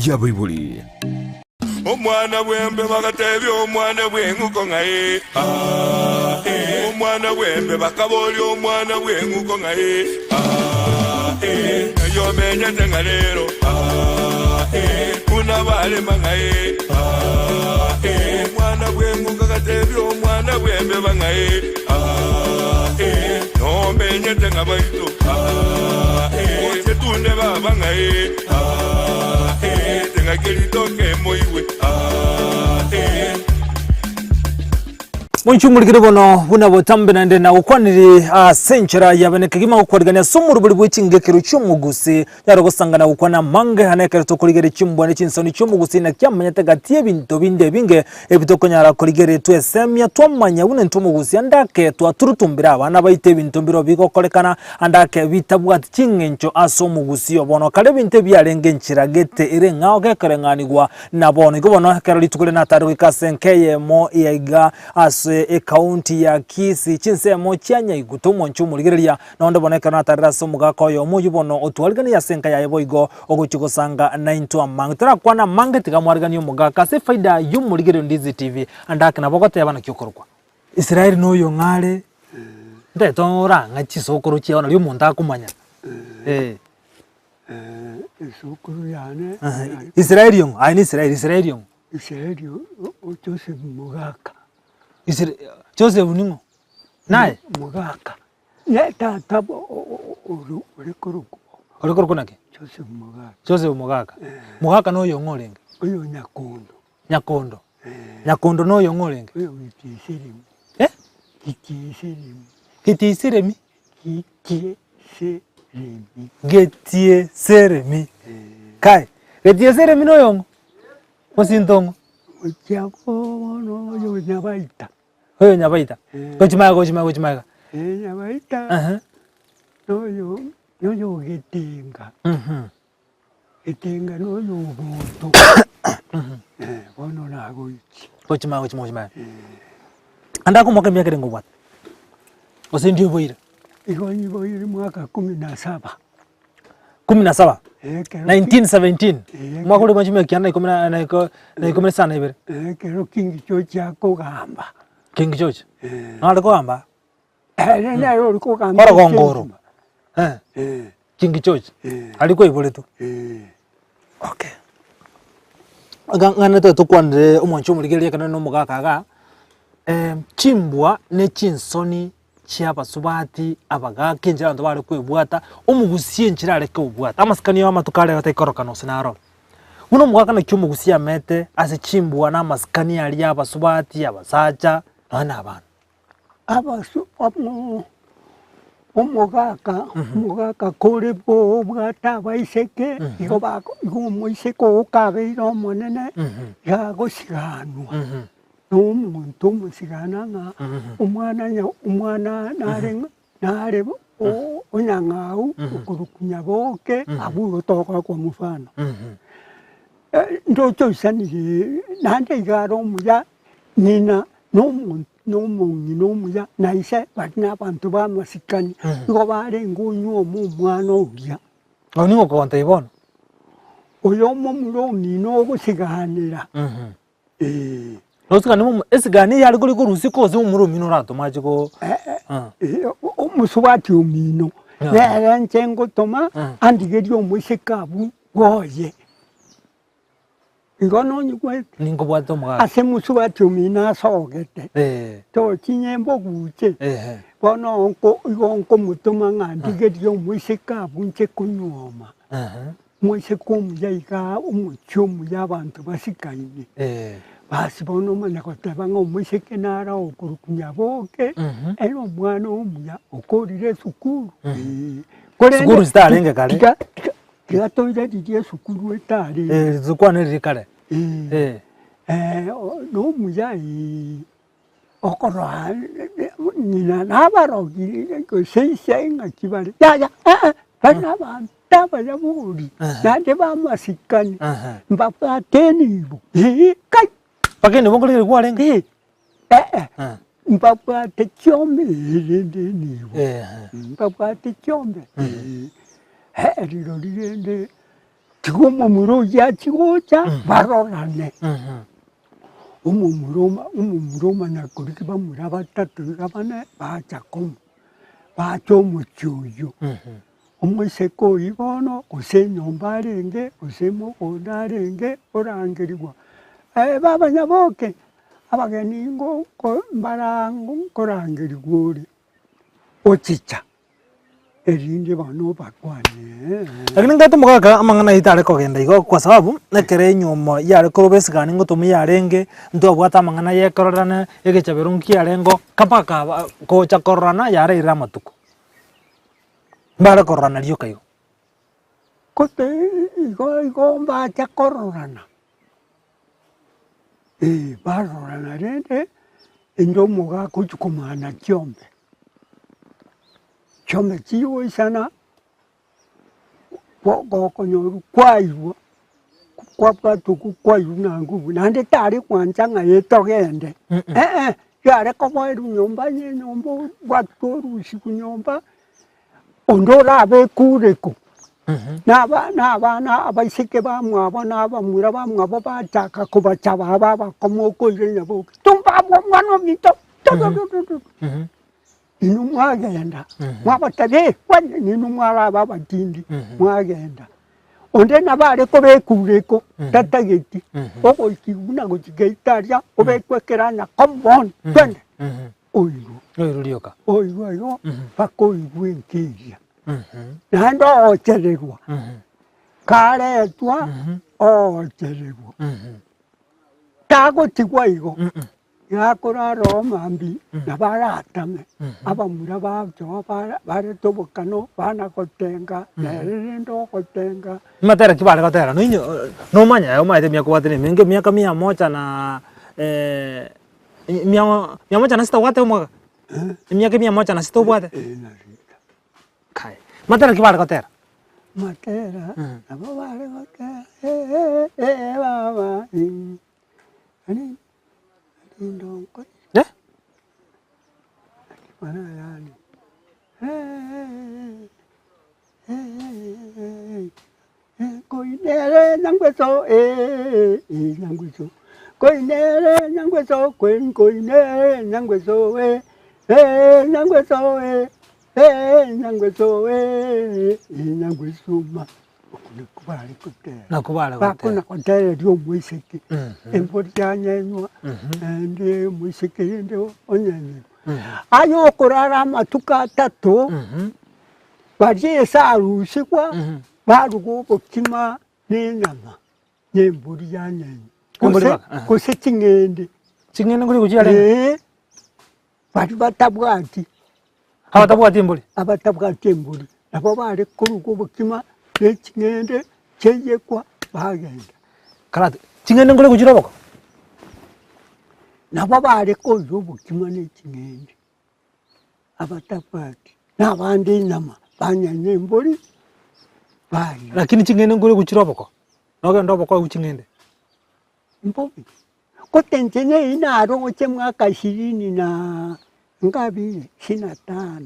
ya Baibuli. Omwana wembe bakatebi omwana bwenguko ngaye omwana wembe bakaboli omwana bwenguko ngaye yo menya tengalero kuna bale mangaye omwana bwenguko katebi omwana wembe bangaye no menya tengabaito oche tunde baba ngaye tengakelito ke moiwe Munchumulikire bono buna botambe nande na ukwaniri senchera yaboneka gima ukwariganya sumuru buli bwikingekero cyumugusi yaro gusangana ukwana mange hanekero to kurigere cyumbone cy'insoni cyumugusi na kyamanya tagati ebinto binde binge ebitokonyara kurigere twesemya twamanya bune ntumugusi andake twaturutumbira abana bayite ebinto biro bikokolekana andake bitabwati kingencho asomugusi obono kale binte byarenge nchiragete ire ngao kekerenganigwa nabono gobono kero litukule na taru ikasenkeye mo yaiga county ya Kisi chinsemo cyanya igutumo nchumuligereria nondo boneka na tarasa mugako yo muyibono otwaligani ya senka ya boigo oguchigosanga 9 mangtara kwana mangetiga mwarigani yo mugaka se faida yumuligere ndizi TV andaka nabogote yabana kyokorwa Israeli no yo ngale ndetora ngachisokoro cyabana lyo muntu akumanya isokoro yane Israeli yo ani Israeli yo Joseph Mugaka Joseph Ningo nae Mugaka ne tata orikuruko nake Joseph Mugaka Mugaka no yongolenge oyo Nyakondo no yongolenge oyo Getiseremi Getieseremi kai Getieseremi no yongo Mosintongo no yo Nyabaita Nyabaita gochimaya Nyabaita no yo Getenga Getenga no yo Buntu bono nago iki gochimaya andako mwaka miaka rengo bwat osendio boira igoni boira mwaka 17 1917 mwaka ule machime kiana ikomena sana ibere kero King George akogamba King George nalo kogamba nalo kogamba ora gongoro King George aliko ibole tu okay ngana to kwandre umwancho muligeria kana no mugaka chimbwa ne chinsoni cyaba subati abaga kenjira ndo bari kwebwata umugusiye njirare ke ubwata amasikani yo matukale batayikorokano sinaro uno mugaka na cyumugusiya mete ase chimbwa na masikani yali yaba subati abasacha nana abantu abasu umugaka kore bo bwata baiseke moiseko kabeiro monene yago siganwa n'umuntu musigana nga umwana nareba onyangawu ukurukunya boke aburo toka kwa mufano ndoto sanire nande igaro muya nina n'umuya naise bakina abantu bamasikani ngo barengunyo mu mwana ogya oni okonta ibona oyo mu muloni no gusiganira Losika nimu esigani yali kuri kurusi koze umuro mino rato majiko umusubati umino nera ncengo toma andigeri omusekabu goye igono nyikwe ningo bwato mwa ase musubati umino asogete to kinyembo guche bono onko mutuma ngandigeri omusekabu nche kunyoma mwese kumujaiga umuchumu y'abantu basikaine basi bono mana kotebanga omuseke nara okurukunya boke ero mwana omuya okorire sukuru sukuru zitarenge kale tigatoire diye sukuru etari zukwane riri kale no muya okora nina nabarogi ko senga kibale ya bana bantaba ya muri nande bamasikani mbapa tenibo kai pakeni bongolere kwarenga mbapa te chombe nibo mbapa te chombe riro lirende omumuro yachigocha barorane omumuro nakoriki bamura batatu gabane bachakomo bacha omochioyo omoseko ibono gose enyomba arenge gose emogonda arenge orangerigwa babanyaboke abageni ngo mbarango nkorangerigwa ore ochicha erinde bano bakwane lakini ngato mugaka amangana itare kogenda igo kwa sababu nekere nyomo yare korobesigani ngo tumi yarenge ndo bwata amangana yekororana egechabero nkiarengo kapaka kocha kororana yare ira matuko bara kororana ryo kayo kote igo mbacha kororana barorana rende endo muga kuchukumana kyombe chome chiwo isana konyoru kwairwa kwapatuku kwairu na nguvu nande tari kwanchanga yetogende yare koboeru nyomba nye nyomba watoru usiku nyomba ondora abekureko n'abana abaiseke bamwabo n'abamura bamwabo bachaka kubachaba babakomoko ire nyabo tumba mwana mito inu mwagenda mwabatabe wanye ninu mwara babatindi mwagenda onde nabare ko bekureko tatageti oko ikibuna go kigeitaria obekwekerana common twende oiru ryoka oiru ayo bako igwenkiria nando ochererwa karetwa ochererwa tago tigwa igo yakora Roma mbi nabaratame abamura babyo baretobokano bana kotenga nerendo kotenga matera kibale kotera no inyo no manya yo maite miaka watene mingi miaka 100 na 100 na sita wate umwa miaka 100 na sita wate kai matera kibale kotera matera nabale kotera baba ani indongo mana yani koinere nangweso nangweso koinere nangweso koinere nangweso nangweso nangweso nangweso ma kubali kutera nakubale bakuna kutera ryo mwiseke emporyanyenywa ende mwiseke ende onyenye ayo kurara matuka tatu baje sarushikwa barugo bokima n'inyama nyemporyanyenywa kose kingende nguri kujyare bari batabwati abatabwati imburi nabo bare kurugo bokima n'ekingende kyeyekwa bagenda karate kingende nguri kujira boko nabo bare kozo bokima n'ekingende abatabwati n'abandi inyama banyanye imburi bari lakini kingende nguri kujira boko nogenda boko kingende mbobi kotenjenye inaro ngoche mwaka 20 na ngapi 25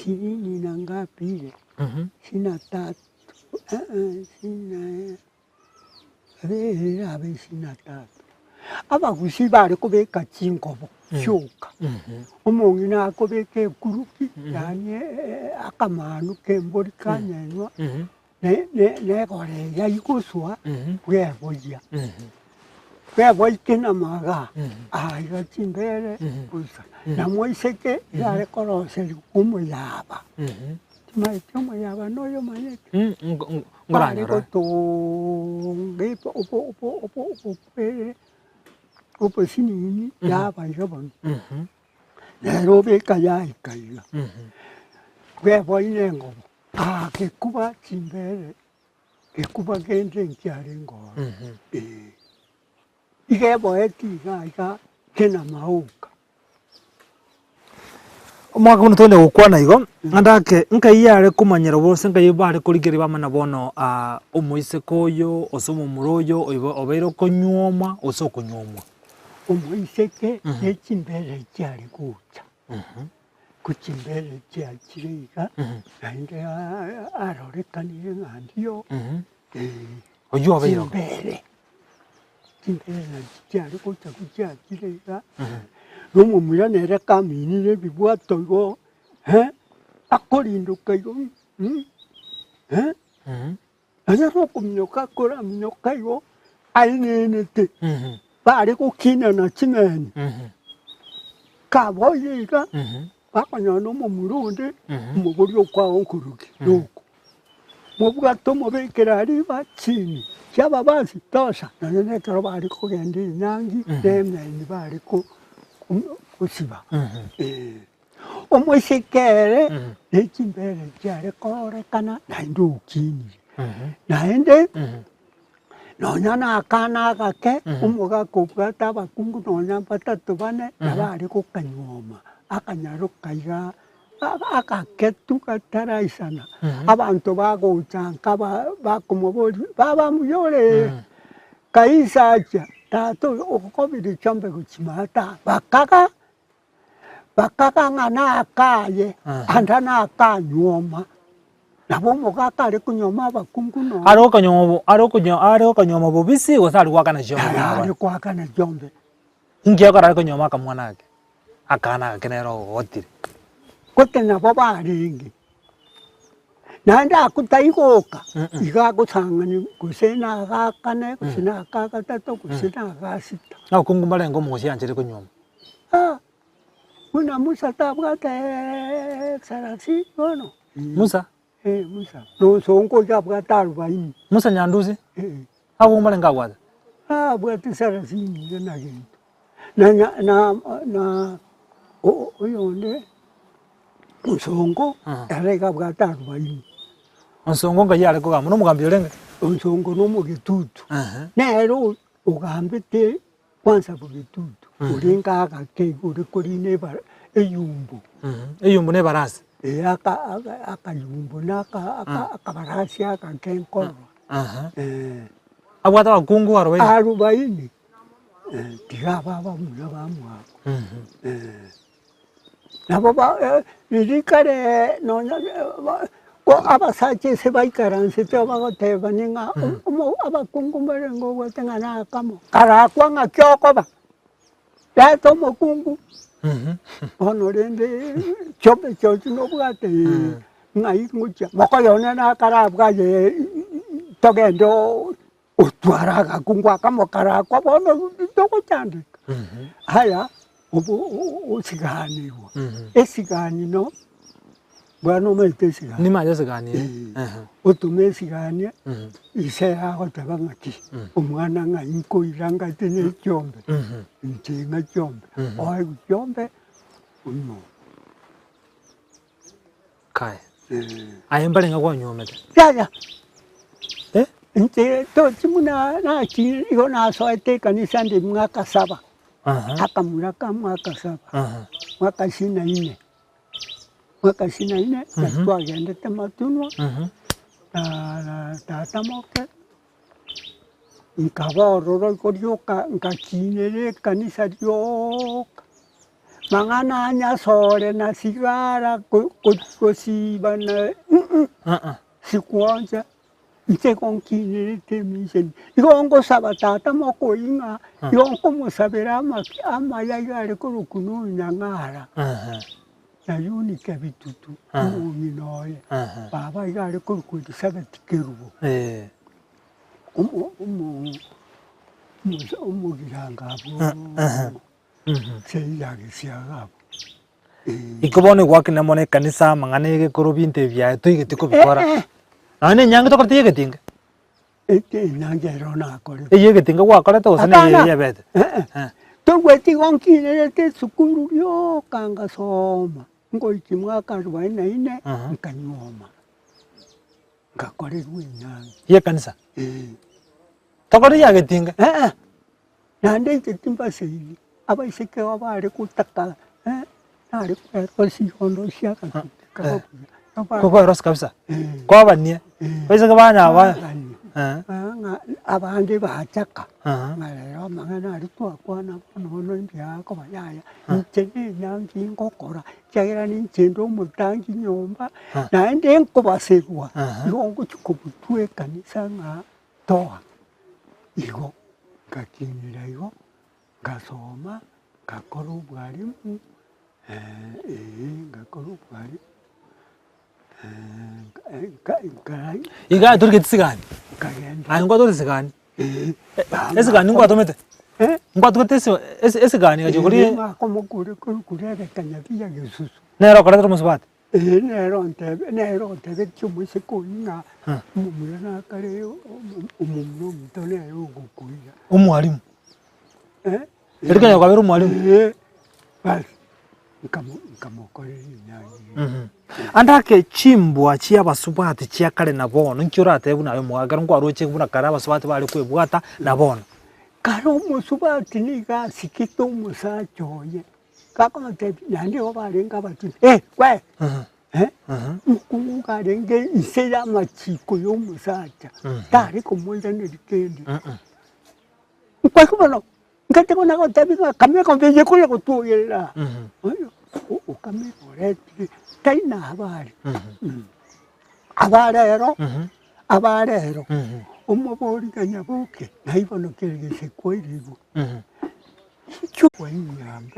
20 na ngapi 23 23 abagusi bari kubeka chingobo shuka omongi nakobeka ekuruki yani akamanu kembori kanyenywa negore yaiguswa bweboya bweboikena maga aiga chimbere gusa namoiseke yare koroseri kumuyaba maite umuyaba noyo mayete ngoranya gotonge opo sinini yaba yabon nero beka yaikaiga bweboine ngobo kekuba chimbere kekuba gende nkiare ngoro igebo etiga iga kena mauka mwaka uno twende gukwana igo andake nkayare kumanyira bose nkayibare kurigeri bamana bono omoise koyo osomo muroyo obeiro konyoma osokonyomwa omoiseke echimbere cyari guca kuchimbere cyakiriga nande arorekaniye ngandiyo Oyo abeyo. Chimbere na chiari kucha chirega. Nomo mira nere kamini ne bibwato go. Akorindo kayo. Anya roko minyoka kora minyoka yo. Aine nete. Bari ko kina na chimeni. Kabo yiga. Bakanya no mo murundi. Mo buri kwa onkuruki. Nuko. Mo bwato mo bekera ari bachini. Chaba basi tosha. Nane toro bari ko gendi nangi. Demna ni bari ko kusiba. Omoshikere. Nechimbere chare kore kana na ndukini. Naende. Nonya na kana kake umuga kupata bakungu nonya batatu bane nabari ko kanyoma akanyaro kaiga akaketu kataraisana abantu bagocanka bakumubori baba muyore kaisacha tato okobiri chambe kuchimata bakaka ngana akaye andana akanyoma nabo mugaka ari kunyoma bakungu no ari kanyoma bobisi osari kwakana jombe ari kwakana jombe ingia kara kanyoma kamwanake akana kenero otiri kote nabo baringi nanda kutaikoka iga gusangani kusena gakane kusena kakatato kusena gasita na kungu malengo musyanjire kunyoma una musa tabwate sarasi no Musa Musa. No songo jabga tarubaini. Musa nyanduzi? Abu malenga wada. Buat sarasi ni lagi. Na oyonde. Songo are jabga tarubaini. Songo ga yale ko ga no mugambi lenge. Songo no mo gitutu. Nero ugambe te kwanza bu gitutu. Uringa ka ke gure korine ba eyumbu. Eyumbu ne barasi. Akayumbu akabarasi akakenkoro. Abwata bakungu arobaini. Tiga baba muna bamu ako. Nabo ba irikare no ko abasache se baikaran se te bagote baninga mo abakungu barengo watengana kamo. Karakwa ngakyoko ba. Ya tomo kungu. Honorende chope chochi no bwate ngai ngucha mokoyone na karabwa ye togendo utwaraga kungwa kamo karakwa bono toko chande haya usigani wo esigani no bwana mete sigani ni maje sigani utume sigani ise aho tabangati umwana ngai ko iranga tene chombe ntinga chombe oi chombe uno kai ayembale ngakwa nyomete ya nte to chimuna na chi iko na soete kanisa ndi mwaka 7 akamura kama mwaka 7 mwaka 24 natwa gende tamatunwa tata moke nkaboro koryoka nkakinere kanisa ryoka mangana anya sore na sigara kosibana sikuanja nte konkinere temisen igongo sabatata moko inga yonko musabera ama yagare korukunu nyangara na yuni kabitutu uminoye baba yagare korukudu sabatikerubo umugirangabo seyagisiagabo ikobone gwakina mone kanisa mangane ge korobinte bya toigete ko bikora nane nyange to korte yegetinga nyange rona akore yegetinga gwakora to sane yebete to gweti gonkine te sukuru yo kanga soma ngoiki mwaka 44 nkanyoma ngakore rwinyange ye kanisa tokore yagetinga nande tetimba seyi abaiseke abare kutaka ari ko si hondo shaka ko ros kabisa ko banye baise ka banya ba abandi bachaka Aha. ngarero mang'ana ari twakwana bono mbyako bayaya nchene nyangi ngokora chagira ni nchendo mutangi nyomba naende nkobasirwa longo chikobutwe kanisa nga toa igo ngakinira igo ngasoma ngakora ubwarimu ngakora ubwarimu iga turike tsigani kagenda ayi ngwa tore sigani esigani ngwa tomete ngwa tukete esigani gaje kuri makomukure kurere kanyabia gesusu nero kora musubati nero ntebe cy'umusikuni mumurana kare umuntu mutone yogukuya umwalimu erikanya kwa bero umwalimu basi nkamukorera inyanyi andake chimbwa chia basubati chia kale na bono nkiurate bu nayo mwagara ngwa roche buna kara basubati bali kwebwata na bono karo musubati ni gasikito musachoye kakonte nandi obarenga bati kwe mukungarenge isera machiko yo musacha tari kumonja nerikendi kwa kubono ngate kona ko tabi kamera ko beje kule ko tuyela ukamera oreti taina abarero umubori kanyabuke naibono kerege se kweribu cyo wanyambe